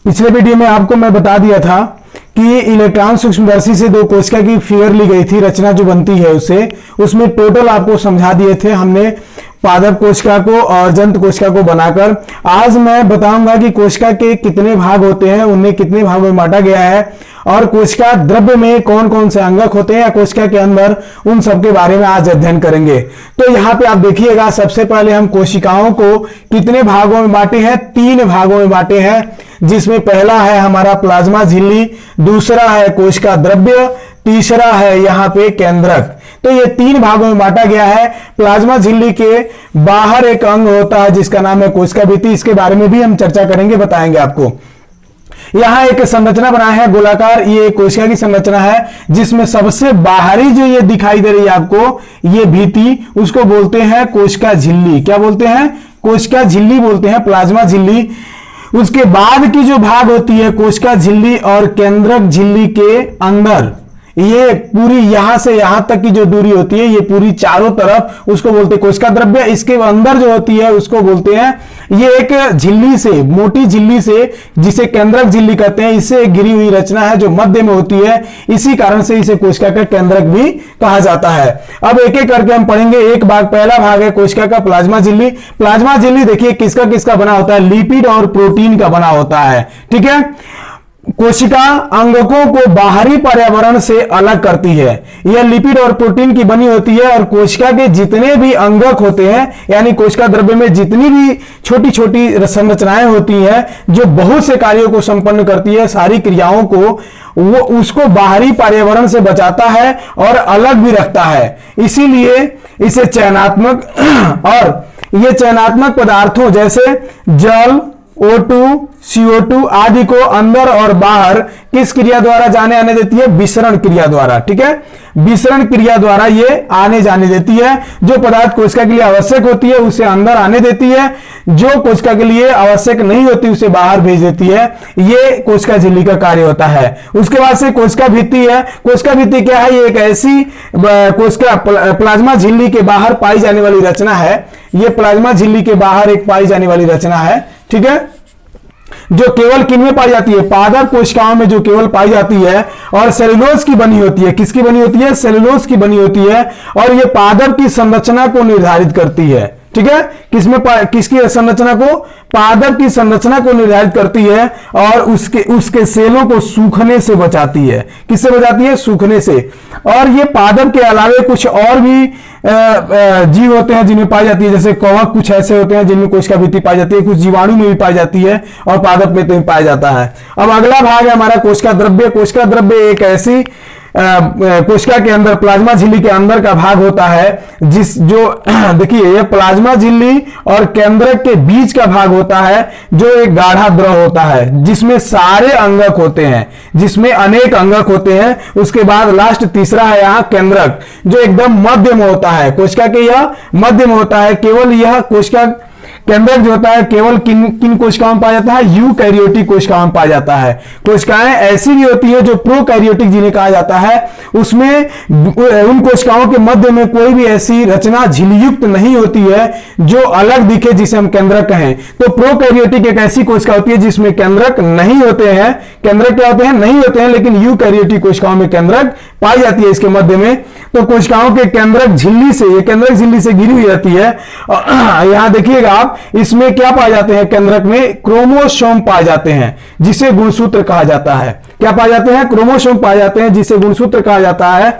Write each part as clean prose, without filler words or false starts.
पिछले वीडियो में आपको मैं बता दिया था कि इलेक्ट्रॉन सूक्ष्मदर्शी से दो कोशिका की फिगर ली गई थी, रचना जो बनती है उससे, उसमें टोटल आपको समझा दिए थे हमने पादप कोशिका को और जंत कोशिका को बनाकर। आज मैं बताऊंगा कि कोशिका के कितने भाग होते हैं, उन्हें कितने भागों में बांटा गया है, और कोशिका द्रव्य में कौन कौन से अंगक होते हैं या कोशिका के अंदर, उन सब के बारे में आज अध्ययन करेंगे। तो यहाँ पे आप देखिएगा, सबसे पहले हम कोशिकाओं को कितने भागों में बांटे हैं, 3 भागों में बांटे हैं, जिसमें पहला है हमारा प्लाज्मा झिल्ली, दूसरा है कोशिका द्रव्य, तीसरा है यहाँ पे केंद्रक। तो ये 3 भागों में बांटा गया है। प्लाज्मा झिल्ली के बाहर एक अंग होता है जिसका नाम है कोशिका भित्ति, इसके बारे में भी हम चर्चा करेंगे, बताएंगे आपको। यहां एक संरचना बनाया है गोलाकार, ये कोशिका की संरचना है, जिसमें सबसे बाहरी जो ये दिखाई दे रही है आपको, ये भित्ति, उसको बोलते हैं कोशिका झिल्ली। क्या बोलते हैं? कोशिका झिल्ली बोलते हैं, प्लाज्मा झिल्ली। उसके बाद की जो भाग होती है कोशिका झिल्ली और केंद्रक झिल्ली के अंदर, ये पूरी यहां से यहां तक की जो दूरी होती है, ये पूरी चारों तरफ, उसको बोलते हैं कोशिका द्रव्य। इसके अंदर जो होती है उसको बोलते हैं, ये एक झिल्ली से, मोटी झिल्ली से, जिसे केंद्रक झिल्ली कहते हैं, इससे एक घिरी हुई रचना है जो मध्य में होती है, इसी कारण से इसे कोशिका का केंद्रक भी कहा जाता है। अब एक एक करके हम पढ़ेंगे। एक भाग, पहला भाग है कोशिका का प्लाज्मा झिल्ली। प्लाज्मा झिल्ली देखिए किसका किसका बना होता है, लिपिड और प्रोटीन का बना होता है, ठीक है। कोशिका अंगकों को बाहरी पर्यावरण से अलग करती है, यह लिपिड और प्रोटीन की बनी होती है, और कोशिका के जितने भी अंगक होते हैं, यानी कोशिका द्रव्य में जितनी भी छोटी छोटी संरचनाएं होती हैं जो बहुत से कार्यों को संपन्न करती है, सारी क्रियाओं को, वो उसको बाहरी पर्यावरण से बचाता है और अलग भी रखता है। इसीलिए इसे चयनात्मक और ये चयनात्मक पदार्थों जैसे जल, O2, CO2 आदि को अंदर और बाहर किस क्रिया द्वारा जाने आने देती है? विसरण क्रिया द्वारा, ठीक है। विसरण क्रिया द्वारा ये आने जाने देती है। जो पदार्थ कोशिका के लिए आवश्यक होती है उसे अंदर आने देती है, जो कोशिका के लिए आवश्यक नहीं होती उसे बाहर भेज देती है। ये कोशिका झिल्ली का कार्य होता है। उसके बाद से कोशिका भित्ति है। कोशिका भित्ति क्या है? ये एक ऐसी कोशिका प्लाज्मा झिल्ली के बाहर पाई जाने वाली रचना है। ये प्लाज्मा झिल्ली के बाहर एक पाई जाने वाली रचना है, ठीक है, जो केवल किन में पाई जाती है? पादप कोशिकाओं में जो केवल पाई जाती है, और सेलुलोज की बनी होती है। किसकी बनी होती है? सेलुलोज की बनी होती है, और ये पादप की संरचना को निर्धारित करती है, ठीक है। किसकी संरचना को? पादप की संरचना को निर्धारित करती है, और उसके सेलों को सूखने से बचाती है। किससे बचाती है? सूखने से। और ये पादप के अलावे कुछ और भी जीव होते हैं जिनमें पाई जाती है, जैसे कवक, कुछ ऐसे होते हैं जिनमें कोशिका भित्ति पाई जाती है, कुछ जीवाणु में भी पाई जाती है, और पादप में तो पाया जाता है। अब अगला भाग है हमारा कोशिका द्रव्य। कोशिका द्रव्य एक ऐसी कोशिका के अंदर, प्लाज्मा झिल्ली के अंदर का भाग होता है देखिए, ये प्लाज्मा झिल्ली और केंद्रक के बीच का भाग होता है, जो एक गाढ़ा द्रव होता है, जिसमें सारे अंगक होते हैं, जिसमें अनेक अंगक होते हैं। उसके बाद लास्ट तीसरा है यहाँ केंद्रक, जो एकदम मध्य में होता है। कोशिका के यह मध्य में होता है। केवल यह कोशिका केंद्रक जो होता है केवल किन कोशिकाओं में पाया जाता है? यूकैरियोटिक कोशिकाओं में पाया जाता है। कोशिकाएं ऐसी भी होती है जो प्रोकैरियोटिक जिन्हें कहा जाता है, उसमें उन कोशिकाओं के मध्य में कोई भी ऐसी रचना झिल्लीयुक्त नहीं होती है जो अलग दिखे, जिसे हम केंद्रक कहें। तो प्रोकैरियोटिक एक ऐसी कोशिका होती है जिसमें केंद्रक नहीं होते हैं। केंद्रक क्या होते हैं? नहीं होते हैं, लेकिन यूकैरियोटिक कोशिकाओं में केंद्रक पाई जाती है इसके मध्य में। तो कोशिकाओं के केंद्रक झिल्ली से, ये केंद्रक झिल्ली से घिरी हुई रहती है। यहां देखिएगा आप, इसमें क्या पाए जाते हैं? केंद्रक में क्रोमोसोम पाए जाते हैं, जिसे गुणसूत्र कहा जाता है। क्या पाए जाते हैं? क्रोमोसोम पाए जाते हैं, जिसे गुणसूत्र कहा जाता है।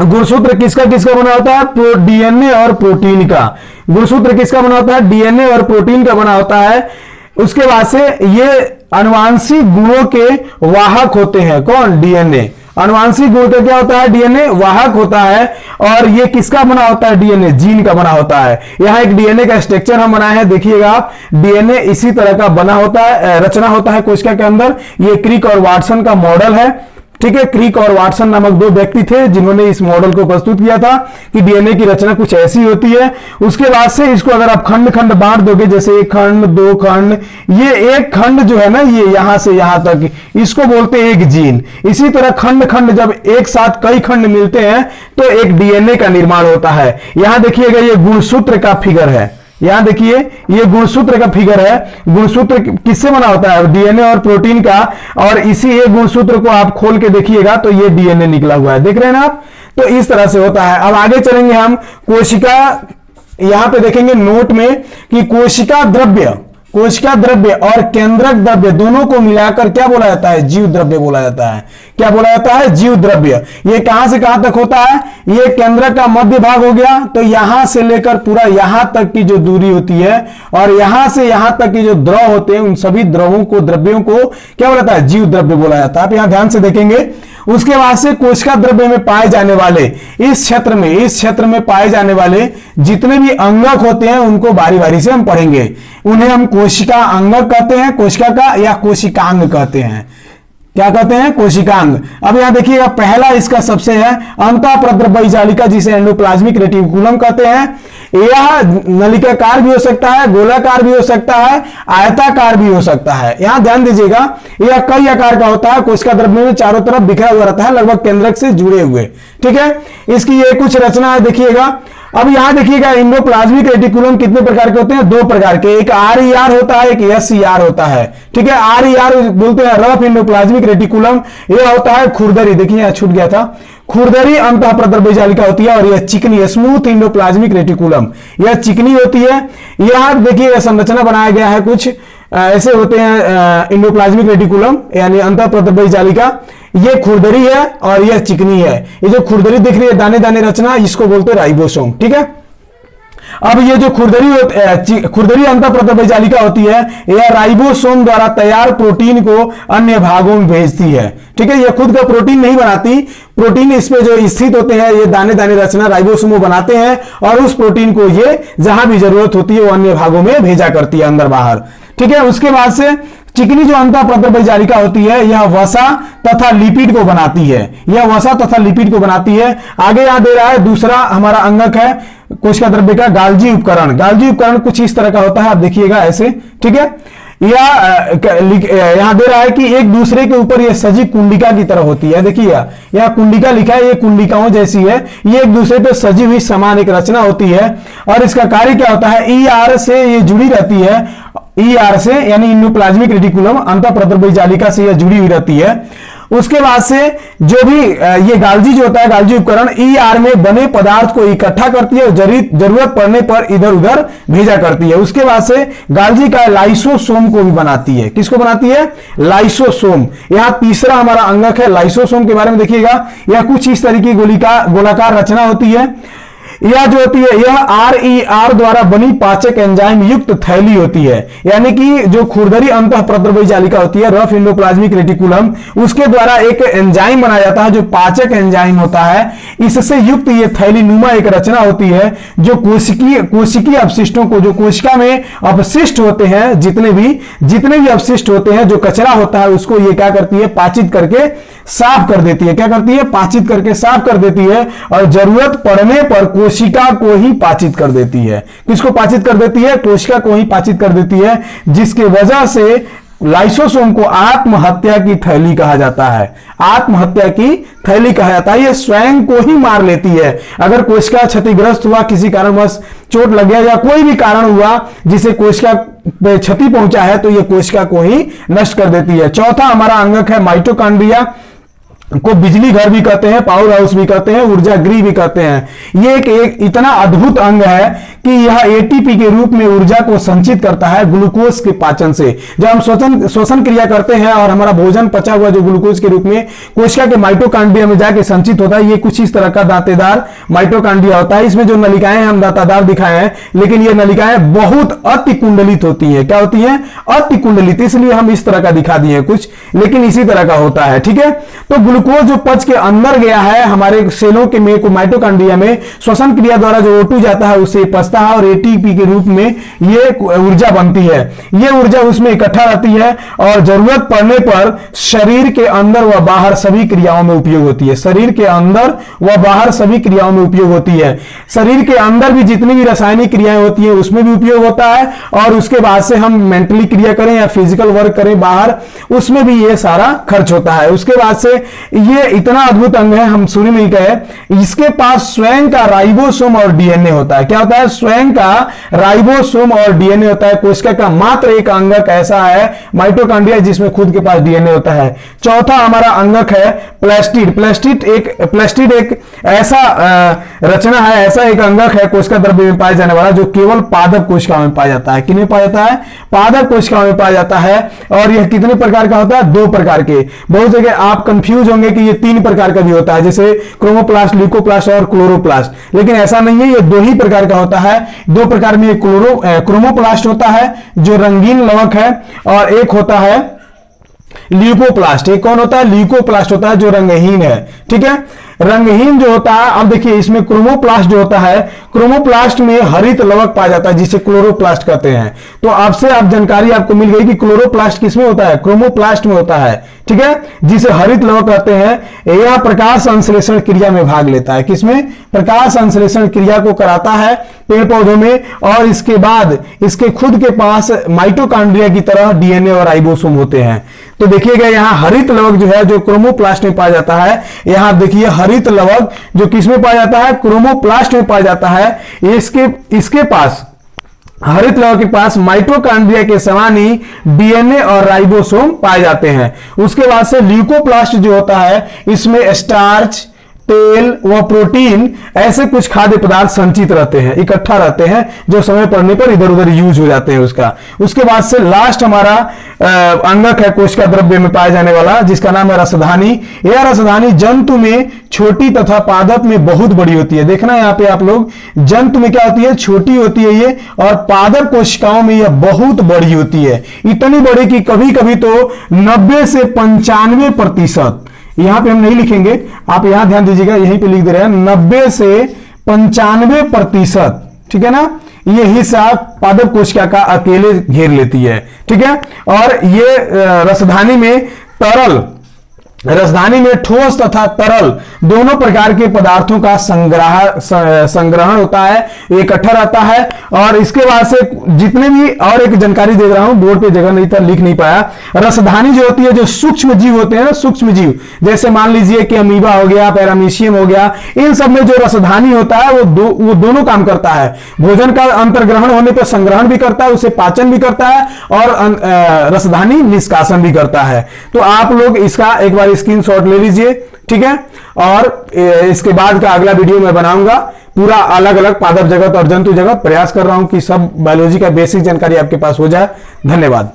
गुणसूत्र किसका किसका बना होता है? डीएनए और प्रोटीन का। गुणसूत्र किसका बना होता है? डीएनए और प्रोटीन का बना होता है। उसके बाद से ये अनुवांशिक गुणों के वाहक होते हैं। कौन? डीएनए। अनुवांशिक गुण का क्या होता है? डीएनए वाहक होता है। और ये किसका बना होता है? डीएनए जीन का बना होता है। यहां एक डीएनए का स्ट्रक्चर हम बनाए हैं, देखिएगा आप। डीएनए इसी तरह का बना होता है, रचना होता है कोशिका के अंदर। ये क्रिक और वाटसन का मॉडल है, ठीक है। क्रिक और वाटसन नामक 2 व्यक्ति थे जिन्होंने इस मॉडल को प्रस्तुत किया था कि डीएनए की रचना कुछ ऐसी होती है। उसके बाद से इसको अगर आप खंड खंड बांट दोगे, जैसे 1 खंड, 2 खंड, ये एक खंड जो है ना, ये यहां से यहां तक, इसको बोलते हैं एक जीन। इसी तरह खंड खंड जब एक साथ कई खंड मिलते हैं तो एक डीएनए का निर्माण होता है। यहां देखिएगा, ये गुणसूत्र का फिगर है, यहां देखिए ये गुणसूत्र का फिगर है। गुणसूत्र किससे बना होता है? डीएनए और प्रोटीन का। और इसी एक गुणसूत्र को आप खोल के देखिएगा तो ये डीएनए निकला हुआ है, देख रहे हैं ना आप। तो इस तरह से होता है। अब आगे चलेंगे हम कोशिका, यहां पे देखेंगे नोट में कि कोशिका द्रव्य और केंद्रक द्रव्य दोनों को मिलाकर क्या बोला जाता है? जीव द्रव्य बोला जाता है। क्या बोला जाता है? जीव द्रव्य। ये कहां से कहां तक होता है? ये केंद्रक का मध्य भाग हो गया, तो यहां से लेकर पूरा यहां तक की जो दूरी होती है और यहां से यहां तक की जो द्रव होते हैं, उन सभी द्रवों को, द्रव्यों को क्या बोला जाता है? जीव द्रव्य बोला जाता है। आप यहां ध्यान से देखेंगे। उसके बाद से कोशिका द्रव्य में पाए जाने वाले, इस क्षेत्र में पाए जाने वाले जितने भी अंगक होते हैं उनको बारी बारी से हम पढ़ेंगे। उन्हें हम कोशिका अंगक कहते हैं, कोशिका का, या कोशिकांग कहते हैं। क्या कहते हैं? कोशिकांग। अब यहां देखिएगा, पहला इसका सबसे है अंतःप्रद्रव्य जालिका, जिसे एंडोप्लाज्मिक रेटिकुलम कहते हैं। यह नलिकाकार भी हो सकता है, गोलाकार भी हो सकता है, आयताकार भी हो सकता है। यहां ध्यान दीजिएगा, यह कई आकार का होता है। कोशिका द्रव्य में चारों तरफ बिखरा हुआ रहता है, लगभग केंद्रक से जुड़े हुए। ठीक है, इसकी ये कुछ रचना है, देखिएगा। अब यहां देखिएगा, एंडोप्लाज्मिक रेटिकुलम कितने प्रकार के होते हैं? 2 प्रकार के, एक RER होता है, एक SER होता है। ठीक है, RER बोलते हैं रफ एंडोप्लाज्मिक रेटिकुलम। यह होता है खुरदरी, देखिए यहां छूट गया था, खुरदरी अंतःप्रद्रव्य जालिका होती है। और यह चिकनी, स्मूथ एंडोप्लाज्मिक रेटिकुलम, यह चिकनी होती है। यहां देखिए संरचना बनाया गया है, कुछ ऐसे होते हैं एंडोप्लाज्मिक रेटिकुलम यानी अंतःप्रद्रव्य जालिका। ये खुरदरी है और यह चिकनी है। ये जो खुरदरी दिख रही है दाने दाने रचना, इसको बोलते हैं राइबोसोम। ठीक है, अब ये जो खुरदरी अंतःप्रद्रव्य जालिका होती है, यह राइबोसोम द्वारा तैयार प्रोटीन को अन्य भागों में भेजती है। ठीक है, यह खुद का प्रोटीन नहीं बनाती, प्रोटीन इसमें जो स्थित होते हैं, ये दाने दाने रचना राइबोसोम वो बनाते हैं और उस प्रोटीन को ये जहां भी जरूरत होती है वो अन्य भागों में भेजा करती है, अंदर बाहर। ठीक है, उसके बाद से चिकनी जो अंतःप्रद्रव्य जालिका होती है, यह वसा तथा लिपिड को बनाती है। यह वसा तथा लिपिड को बनाती है। आगे यहां दे रहा है, दूसरा हमारा अंगक है कोशिका द्रव्य का गाल्जी उपकरण। गाल्जी उपकरण कुछ इस तरह का होता है, आप देखिएगा ऐसे। ठीक है, यहां दे रहा है कि एक दूसरे के ऊपर यह सजी कुंडिका की तरह होती है। देखिए यहां कुंडिका लिखा है, ये कुंडिकाओं जैसी है, ये एक दूसरे पे सजी हुई समान एक रचना होती है। और इसका कार्य क्या होता है? ER से ये जुड़ी रहती है, ER से यानी एंडोप्लाज्मिक रेटिकुलम अंतःप्रद्रव्य जालिका से यह जुड़ी हुई रहती है। उसके बाद से जो भी ये गाल्जी जो होता है, गाल्जी उपकरण ER में बने पदार्थ को इकट्ठा करती है और जरूरत पड़ने पर इधर उधर भेजा करती है। उसके बाद से गाल्जी का लाइसोसोम को भी बनाती है। किसको बनाती है? लाइसोसोम। यहां तीसरा हमारा अंगक है लाइसोसोम के बारे में देखिएगा। यह कुछ इस तरह की गोलाकार रचना होती है। यह जो होती है, यह RER द्वारा बनी पाचक एंजाइम युक्त थैली होती है। यानी कि जो खुरदरी अंतःप्रद्रव्य जालिका होती है, रफ एंडोप्लाज्मिक रेटिकुलम, उसके द्वारा एक एंजाइम बनाया जाता है जो पाचक एंजाइम होता है। इससे युक्त ये थैली नुमा एक रचना होती है जो कोशिकीय अपशिष्टों को, जो कोशिका में अपशिष्ट होते हैं, जितने भी अपशिष्ट होते हैं, जो कचरा होता है, उसको ये क्या करती है? पाचित करके साफ कर देती है। क्या करती है? पाचित करके साफ कर देती है। और जरूरत पड़ने पर कोशिका को ही पाचित कर देती है। किसको पाचित कर देती है? कोशिका को ही पाचित कर देती है, जिसके वजह से लाइसोसोम को आत्महत्या की थैली कहा जाता है। आत्महत्या की थैली कहा जाता है। यह स्वयं को ही मार लेती है। अगर कोशिका क्षतिग्रस्त हुआ, किसी कारणवश चोट लग गया या कोई भी कारण हुआ जिसे कोशिका पे क्षति पहुंचा है, तो यह कोशिका को ही नष्ट कर देती है। चौथा हमारा अंगक है माइटोकॉन्ड्रिया, को बिजली घर भी कहते हैं, पावर हाउस भी कहते हैं, ऊर्जा गृह भी कहते हैं। ये एक इतना अद्भुत अंग है कि यह ATP के रूप में ऊर्जा को संचित करता है ग्लूकोज के पाचन से। जब हम श्वसन क्रिया करते हैं और हमारा भोजन पचा हुआ जो ग्लूकोज के रूप में कोशिका के माइटोकॉन्ड्रिया में जाके संचित होता है, ये कुछ इस तरह का दांतेदार माइटोकॉन्ड्रिया होता है। इसमें जो नलिकाएं हम दांतादार दिखाए हैं, लेकिन ये नलिकाएं बहुत अति कुंडलित होती है। क्या होती है? अति कुंडलित, इसलिए हम इस तरह का दिखा दिए कुछ, लेकिन इसी तरह का होता है। ठीक है, तो ग्लूकोज जो पच के अंदर गया है हमारे सेलों के में माइटोकॉन्ड्रिया में, श्वसन क्रिया द्वारा जो O2 जाता है उससे पचता है और ATP के रूप में ये ऊर्जा बनती है। ये ऊर्जा उसमें इकट्ठा रहती है और जरूरत पड़ने पर शरीर के अंदर व बाहर सभी क्रियाओं में उपयोग होती है। शरीर के अंदर व बाहर सभी क्रियाओं में उपयोग होती है। शरीर के अंदर भी जितनी भी रासायनिक क्रियाएं होती है उसमें भी उपयोग होता है, और उसके बाद से हम मेंटली क्रिया करें या फिजिकल वर्क करें बाहर, उसमें भी ये सारा खर्च होता है। उसके बाद से ये इतना अद्भुत अंग है, हम शुरू में ही कहे, इसके पास स्वयं का राइबोसोम और DNA होता है। क्या होता है? स्वयं का राइबोसोम और डीएनए होता है। कोशिका का मात्र एक अंगक ऐसा है माइटोकॉन्ड्रिया जिसमें खुद के पास डीएनए होता है। चौथा हमारा अंगक है प्लास्टिड। प्लास्टिड एक ऐसा रचना है, ऐसा एक अंगक है कोशिका द्रव्य में पाया जाने वाला जो केवल पादप कोशिकाओं में पाया जाता है। किन्हें पाया जाता है? पादप कोशिकाओं में पाया जाता है। और यह कितने प्रकार का होता है? 2 प्रकार के। बहुत जगह आप कंफ्यूज होंगे कि ये 3 प्रकार का भी होता है, जैसे क्रोमोप्लास्ट, ल्यूकोप्लास्ट और क्लोरोप्लास्ट, लेकिन ऐसा नहीं है, ये 2 ही प्रकार का होता है। 2 प्रकार में क्रोमोप्लास्ट होता है जो रंगीन लवक है, और एक होता है ल्यूकोप्लास्ट। एक कौन होता है? ल्यूकोप्लास्ट होता है जो रंगहीन है। ठीक है, रंगहीन जो होता है, अब देखिए इसमें क्रोमोप्लास्ट जो होता है, क्रोमोप्लास्ट में हरित लवक पाया जाता है जिसे क्लोरोप्लास्ट कहते हैं। तो आपसे आप जानकारी आपको मिल गई कि क्लोरोप्लास्ट किसमें होता है? क्रोमोप्लास्ट में होता है। ठीक है, जिसे हरित लवक कहते हैं। यह प्रकाश संश्लेषण क्रिया में भाग लेता है। किसमें? प्रकाश संश्लेषण क्रिया को कराता है पेड़ पौधों में, और इसके बाद इसके खुद के पास माइटोकॉन्ड्रिया की तरह डीएनए और राइबोसोम होते हैं। तो देखिएगा यहाँ हरित लवक जो है जो क्रोमोप्लास्ट में पाया जाता है, यहां देखिए हरित लवक जो किसमें पाया जाता है? क्रोमोप्लास्ट में पाया जाता है। इसके पास हरित लवक के पास माइटोकॉन्ड्रिया के समान ही डीएनए और राइबोसोम पाए जाते हैं। उसके बाद से ल्यूकोप्लास्ट जो होता है, इसमें स्टार्च, तेल व प्रोटीन ऐसे कुछ खाद्य पदार्थ संचित रहते हैं, इकट्ठा रहते हैं, जो समय पड़ने पर इधर उधर यूज हो जाते हैं उसका। उसके बाद से लास्ट हमारा अंगक है कोशिका द्रव्य में पाया जाने वाला, जिसका नाम है रसधानी। यह रसधानी जंतु में छोटी तथा पादप में बहुत बड़ी होती है। देखना यहाँ पे आप लोग, जंतु में क्या होती है? छोटी होती है ये, और पादप कोशिकाओं में यह बहुत बड़ी होती है। इतनी बड़ी कि कभी कभी तो 90 से 95%, यहां पे हम नहीं लिखेंगे, आप यहां ध्यान दीजिएगा, यहीं पे लिख दे रहे हैं 90 से 95%। ठीक है ना, ये हिस्सा पादप कोशिका का अकेले घेर लेती है। ठीक है, और ये रसधानी में ठोस तथा तरल दोनों प्रकार के पदार्थों का संग्रहण होता है, इकट्ठा रहता है। और इसके बाद से जितने भी, और एक जानकारी दे रहा हूं, बोर्ड पे जगह नहीं था, लिख नहीं पाया। रसधानी जो होती है, जो सूक्ष्म जीव होते हैं ना, सूक्ष्म जीव, जैसे मान लीजिए कि अमीबा हो गया, पैरामीशियम हो गया, इन सब में जो रसधानी होता है वो दोनों काम करता है। भोजन का अंतर्ग्रहण होने पर संग्रहण भी करता है, उसे पाचन भी करता है, और रसधानी निष्कासन भी करता है। तो आप लोग इसका एक बार स्क्रीनशॉट ले लीजिए। ठीक है, और इसके बाद का अगला वीडियो मैं बनाऊंगा पूरा अलग अलग पादप जगत और जंतु जगत। प्रयास कर रहा हूं कि सब बायोलॉजी का बेसिक जानकारी आपके पास हो जाए। धन्यवाद।